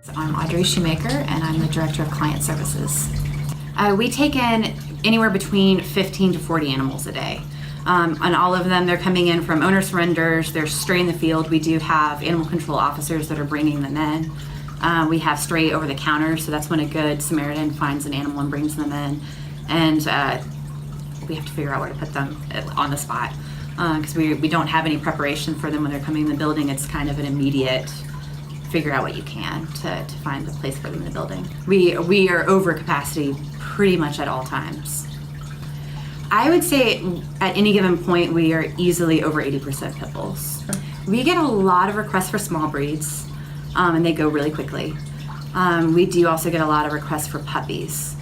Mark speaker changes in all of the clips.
Speaker 1: I'm Audrey Shoemaker, and I'm the Director of Client Services. We take in anywhere between 15 to 40 animals a day. On all of them, they're coming in from owner surrenders, they're stray in the field. We do have animal control officers that are bringing them in. We have stray over the counter, so that's when a good Samaritan finds an animal and brings them in. And we have to figure out where to put them on the spot, because we don't have any preparation for them when they're coming in the building. It's kind of an immediate figure out what you can to find a place for them in the building. We are over capacity pretty much at all times. I would say at any given point we are easily over 80% pit bulls. We get a lot of requests for small breeds, and they go really quickly. We do also get a lot of requests for puppies.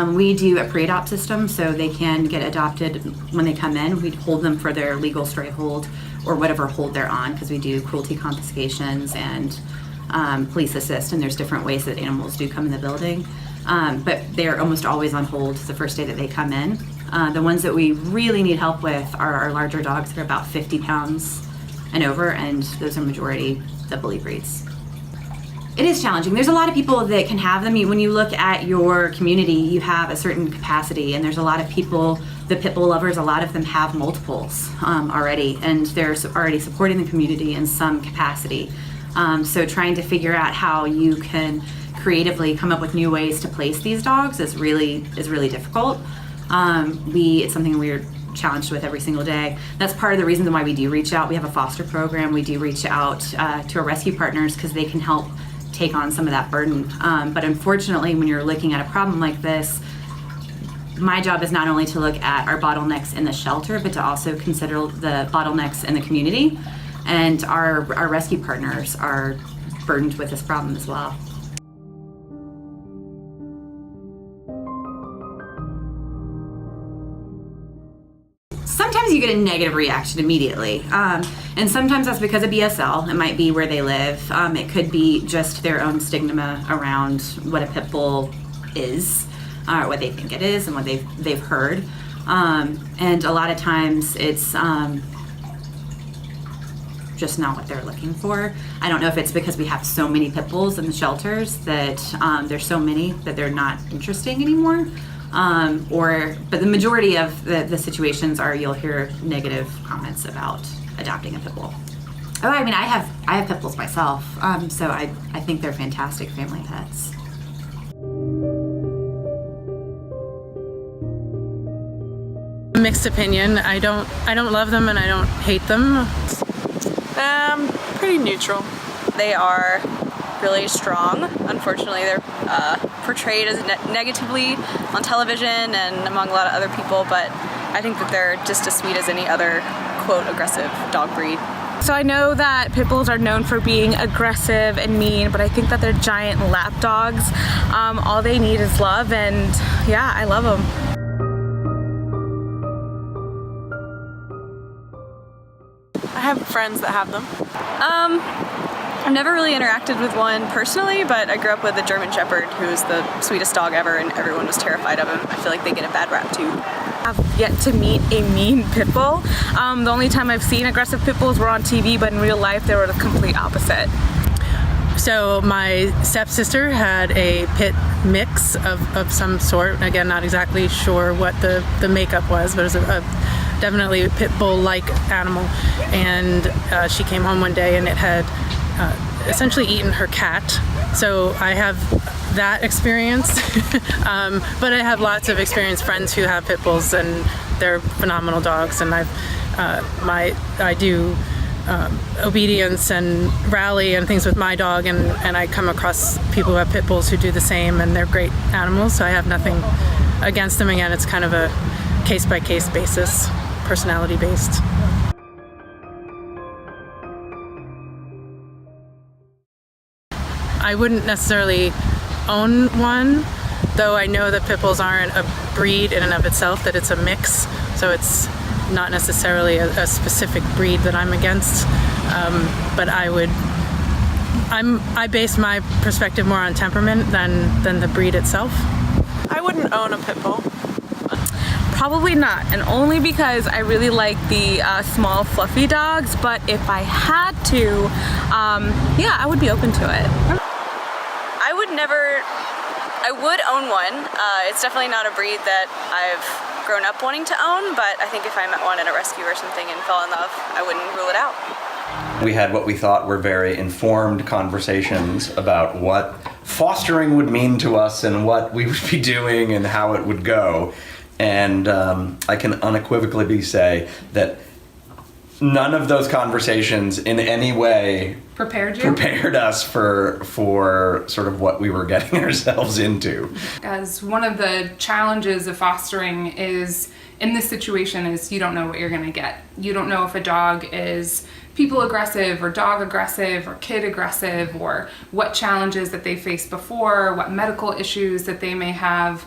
Speaker 1: We do a pre-adopt system, so they can get adopted when they come in. We hold them for their legal stray hold or whatever hold they're on, because we do cruelty confiscations and police assist, and there's different ways that animals do come in the building. But they're almost always on hold the first day that they come in. The ones that we really need help with are our larger dogs that are about 50 pounds and over, and those are majority the bully breeds. It is challenging. There's a lot of people that can have them. When you look at your community, you have a certain capacity, and there's a lot of people, the pit bull lovers, a lot of them have multiples already, and they're already supporting the community in some capacity. So trying to figure out how you can creatively come up with new ways to place these dogs is really difficult. It's something we're challenged with every single day. That's part of the reason why we do reach out. We have a foster program. We do reach out to our rescue partners, because they can help take on some of that burden. But unfortunately, when you're looking at a problem like this, my job is not only to look at our bottlenecks in the shelter, but to also consider the bottlenecks in the community. And our rescue partners are burdened with this problem as well. Sometimes you get a negative reaction immediately, and sometimes that's because of BSL. It might be where they live. It could be just their own stigma around what a pit bull is, or what they think it is, and what they've heard. And a lot of times it's just not what they're looking for. I don't know if it's because we have so many pit bulls in the shelters that there's so many that they're not interesting anymore. But the majority of the situations are you'll hear negative comments about adopting a pit bull. Oh, I mean, I have pit bulls myself, so I think they're fantastic family pets.
Speaker 2: Mixed opinion. I don't love them and I don't hate them.
Speaker 3: Pretty neutral. They are really strong. Unfortunately, they're portrayed as negatively on television and among a lot of other people, but I think that they're just as sweet as any other, quote, aggressive dog breed.
Speaker 4: So I know that pit bulls are known for being aggressive and mean, but I think that they're giant lap dogs. All they need is love, and yeah, I love them.
Speaker 3: I have friends that have them. I've never really interacted with one personally, but I grew up with a German Shepherd who's the sweetest dog ever, and everyone was terrified of him. I feel like they get a bad rap too.
Speaker 4: I've yet to meet a mean pit bull. The only time I've seen aggressive pit bulls were on TV, but in real life they were the complete opposite.
Speaker 2: So my stepsister had a pit mix of some sort. Again, not exactly sure what the makeup was, but it was definitely a pit bull-like animal. And she came home one day and it had essentially eaten her cat. So I have that experience, but I have lots of experienced friends who have pit bulls, and they're phenomenal dogs. And I do obedience and rally and things with my dog, and I come across people who have pit bulls who do the same, and they're great animals. So I have nothing against them. Again, it's kind of a case-by-case basis, personality-based. I wouldn't necessarily own one, though I know that pit bulls aren't a breed in and of itself, that it's a mix, so it's not necessarily a specific breed that I'm against, but I base my perspective more on temperament than the breed itself.
Speaker 3: I wouldn't own a pit bull.
Speaker 4: Probably not, and only because I really like the small fluffy dogs, but if I had to, yeah, I would be open to it.
Speaker 3: would own one. It's definitely not a breed that I've grown up wanting to own, but I think if I met one at a rescue or something and fell in love, I wouldn't rule it out.
Speaker 5: We had what we thought were very informed conversations about what fostering would mean to us and what we would be doing and how it would go. And I can unequivocally say that none of those conversations in any way prepared us for sort of what we were getting ourselves into.
Speaker 6: As one of the challenges of fostering is in this situation is you don't know what you're going to get. You don't know if a dog is people aggressive or dog aggressive or kid aggressive, or what challenges that they faced before, what medical issues that they may have.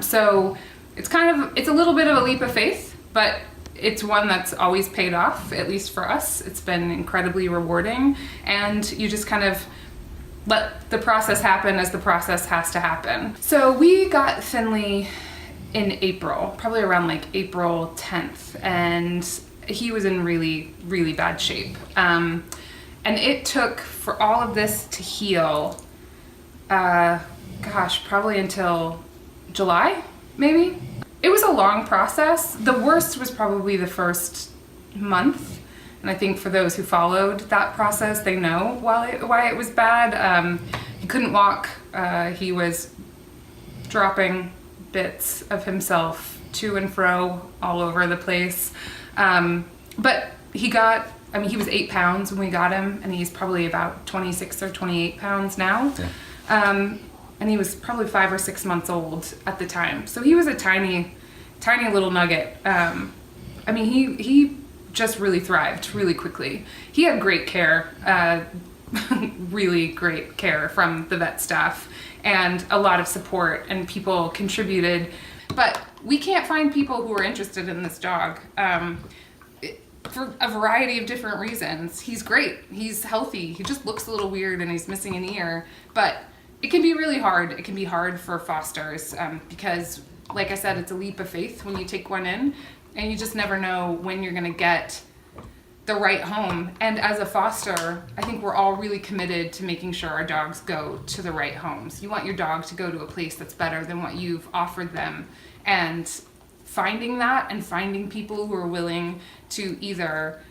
Speaker 6: So it's a little bit of a leap of faith, but it's one that's always paid off, at least for us. It's been incredibly rewarding, and you just kind of let the process happen as the process has to happen. So we got Finley in April, probably around like April 10th, and he was in really, really bad shape. And it took for all of this to heal, probably until July, maybe? It was a long process. The worst was probably the first month. And I think for those who followed that process, they know why it was bad. He couldn't walk. He was dropping bits of himself to and fro all over the place. But he was 8 pounds when we got him, and he's probably about 26 or 28 pounds now. Yeah. And he was probably 5 or 6 months old at the time. So he was a tiny little nugget. He just really thrived really quickly. He had great care, really great care from the vet staff, and a lot of support, and people contributed. But we can't find people who are interested in this dog for a variety of different reasons. He's great. He's healthy. He just looks a little weird and he's missing an ear. But it can be really hard. It can be hard for fosters because, like I said, it's a leap of faith when you take one in, and you just never know when you're going to get the right home. And as a foster, I think we're all really committed to making sure our dogs go to the right homes. You want your dog to go to a place that's better than what you've offered them. And finding that and finding people who are willing to either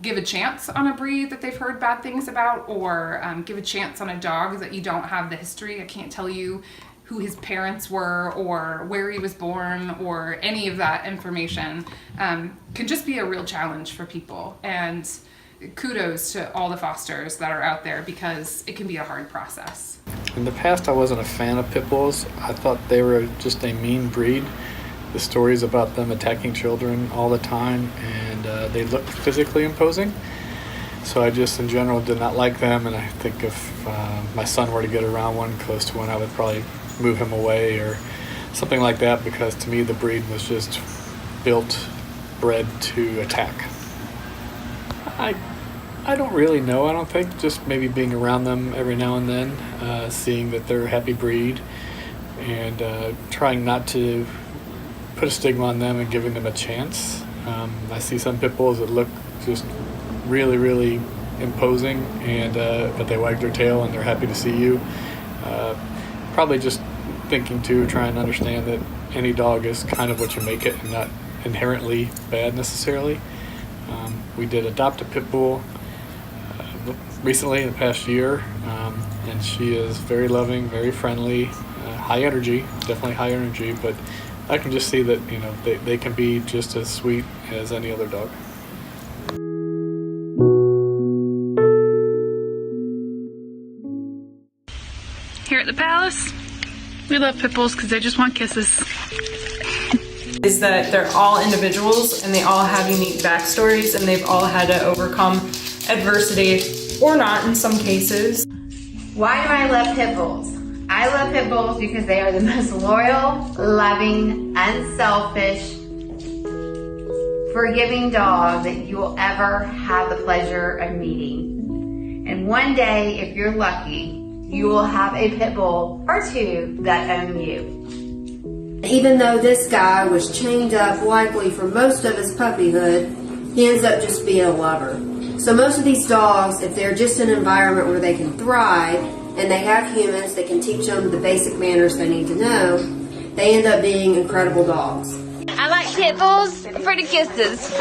Speaker 6: give a chance on a breed that they've heard bad things about, or give a chance on a dog that you don't have the history. I can't tell you who his parents were or where he was born or any of that information, can just be a real challenge for people. And kudos to all the fosters that are out there, because it can be a hard process.
Speaker 7: In the past, I wasn't a fan of pit bulls. I thought they were just a mean breed. The stories about them attacking children all the time, and they looked physically imposing. So I just, in general, did not like them, and I think if my son were to get around one close to one, I would probably move him away or something like that, because to me the breed was just bred to attack. I don't really know. I don't think, just maybe being around them every now and then, seeing that they're a happy breed, and trying not to put a stigma on them and giving them a chance. I see some pit bulls that look just really, really imposing, and but they wag their tail and they're happy to see you. Probably just thinking to try and understand that any dog is kind of what you make it and not inherently bad necessarily. We did adopt a pit bull recently in the past year, and she is very loving, very friendly, high energy, definitely high energy, but I can just see that, you know, they can be just as sweet as any other dog.
Speaker 8: Here at the palace, we love pit bulls because they just want kisses.
Speaker 9: Is that they're all individuals and they all have unique backstories, and they've all had to overcome adversity, or not in some cases.
Speaker 10: Why do I love pit bulls? I love pit bulls because they are the most loyal, loving, unselfish, forgiving dog that you will ever have the pleasure of meeting. And one day, if you're lucky, you will have a pit bull or two that own you.
Speaker 11: Even though this guy was chained up likely for most of his puppyhood, he ends up just being a lover. So most of these dogs, if they're just in an environment where they can thrive, and they have humans that can teach them the basic manners they need to know, they end up being incredible dogs.
Speaker 12: I like pit bulls for the kisses.